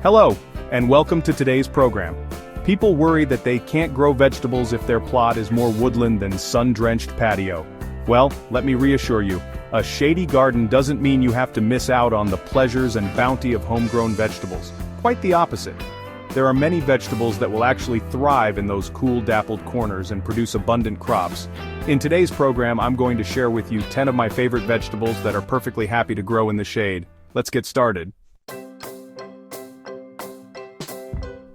Hello, and welcome to today's program. People worry that they can't grow vegetables if their plot is more woodland than sun-drenched patio. Well, let me reassure you, a shady garden doesn't mean you have to miss out on the pleasures and bounty of homegrown vegetables. Quite the opposite. There are many vegetables that will actually thrive in those cool, dappled corners and produce abundant crops. In today's program, I'm going to share with you 10 of my favorite vegetables that are perfectly happy to grow in the shade. Let's get started.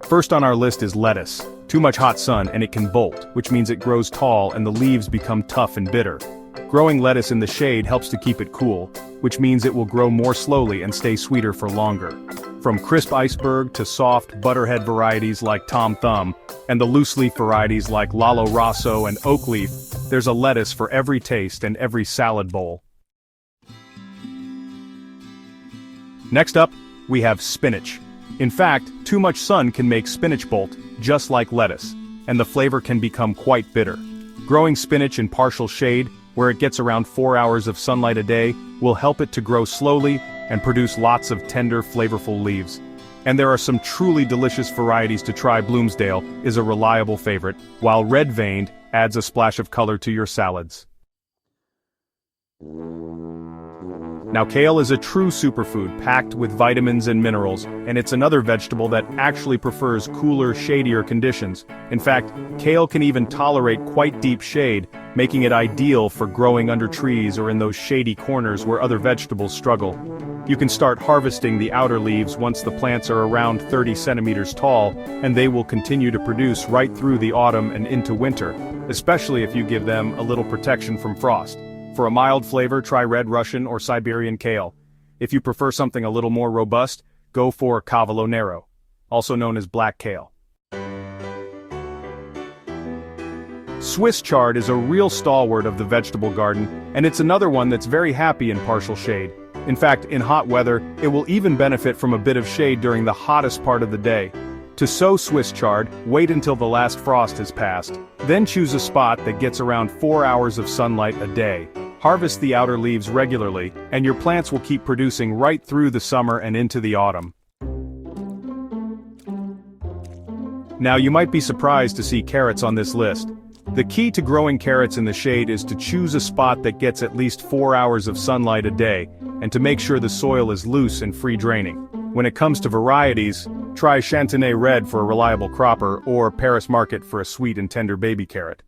First on our list is lettuce. Too much hot sun and it can bolt, which means it grows tall and the leaves become tough and bitter. Growing lettuce in the shade helps to keep it cool, which means it will grow more slowly and stay sweeter for longer. From crisp iceberg to soft, butterhead varieties like Tom Thumb, and the loose-leaf varieties like Lalo Rosso and Oak Leaf, there's a lettuce for every taste and every salad bowl. Next up, we have spinach. In fact, too much sun can make spinach bolt, just like lettuce, and the flavor can become quite bitter. Growing spinach in partial shade, where it gets around 4 hours of sunlight a day, will help it to grow slowly and produce lots of tender, flavorful leaves. And there are some truly delicious varieties to try. Bloomsdale is a reliable favorite, while red-veined adds a splash of color to your salads. Now, kale is a true superfood packed with vitamins and minerals, and it's another vegetable that actually prefers cooler, shadier conditions. In fact, kale can even tolerate quite deep shade, making it ideal for growing under trees or in those shady corners where other vegetables struggle. You can start harvesting the outer leaves once the plants are around 30 centimeters tall, and they will continue to produce right through the autumn and into winter, especially if you give them a little protection from frost. For a mild flavor, try red Russian or Siberian kale. If you prefer something a little more robust, go for Cavolo Nero, also known as black kale. Swiss chard is a real stalwart of the vegetable garden, and it's another one that's very happy in partial shade. In fact, in hot weather, it will even benefit from a bit of shade during the hottest part of the day. To sow Swiss chard, wait until the last frost has passed. Then choose a spot that gets around 4 hours of sunlight a day. Harvest the outer leaves regularly, and your plants will keep producing right through the summer and into the autumn. Now, you might be surprised to see carrots on this list. The key to growing carrots in the shade is to choose a spot that gets at least 4 hours of sunlight a day, and to make sure the soil is loose and free draining. When it comes to varieties, try Chantenay Red for a reliable cropper, or Paris Market for a sweet and tender baby carrot.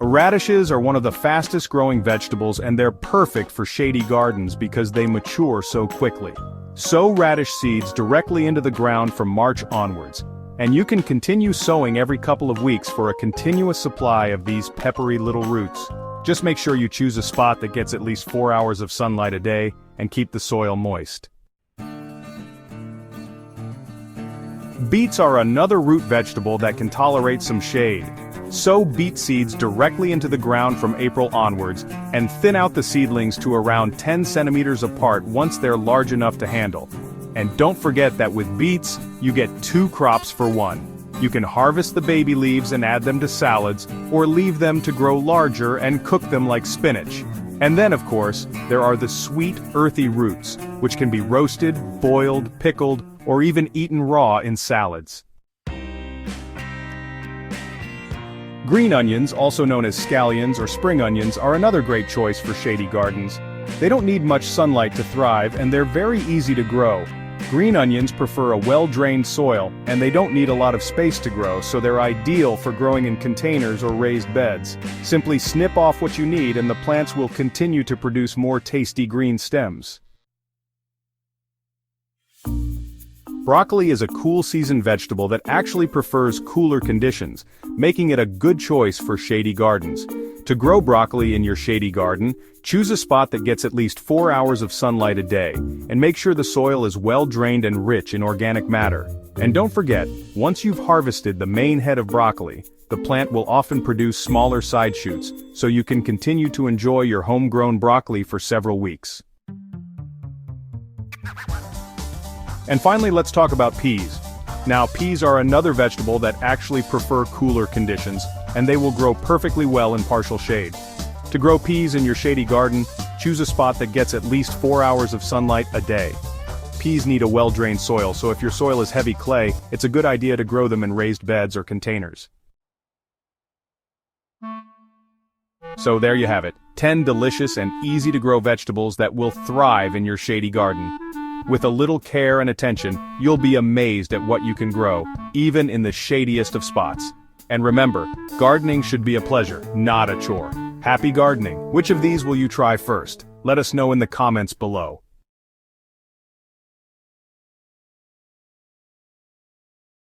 Radishes are one of the fastest growing vegetables, and they're perfect for shady gardens because they mature so quickly. Sow radish seeds directly into the ground from March onwards, and you can continue sowing every couple of weeks for a continuous supply of these peppery little roots. Just make sure you choose a spot that gets at least 4 hours of sunlight a day, and keep the soil moist. Beets are another root vegetable that can tolerate some shade. Sow beet seeds directly into the ground from April onwards, and thin out the seedlings to around 10 centimeters apart once they're large enough to handle. And don't forget that with beets, you get 2 crops for 1. You can harvest the baby leaves and add them to salads, or leave them to grow larger and cook them like spinach. And then, of course, there are the sweet, earthy roots, which can be roasted, boiled, pickled, or even eaten raw in salads. Green onions, also known as scallions or spring onions, are another great choice for shady gardens. They don't need much sunlight to thrive, and they're very easy to grow. Green onions prefer a well-drained soil, and they don't need a lot of space to grow, so they're ideal for growing in containers or raised beds. Simply snip off what you need and the plants will continue to produce more tasty green stems. Broccoli is a cool season vegetable that actually prefers cooler conditions, making it a good choice for shady gardens. To grow broccoli in your shady garden, choose a spot that gets at least 4 hours of sunlight a day, and make sure the soil is well drained and rich in organic matter. And don't forget, once you've harvested the main head of broccoli, the plant will often produce smaller side shoots, so you can continue to enjoy your homegrown broccoli for several weeks. And finally, let's talk about peas. Now, peas are another vegetable that actually prefer cooler conditions, and they will grow perfectly well in partial shade. To grow peas in your shady garden, Choose a spot that gets at least 4 hours of sunlight a day. Peas need a well-drained soil, so if your soil is heavy clay, it's a good idea to grow them in raised beds or containers. So there you have it, 10 delicious and easy-to-grow vegetables that will thrive in your shady garden. With a little care and attention, you'll be amazed at what you can grow, even in the shadiest of spots. And remember, gardening should be a pleasure, not a chore. Happy gardening! Which of these will you try first? Let us know in the comments below.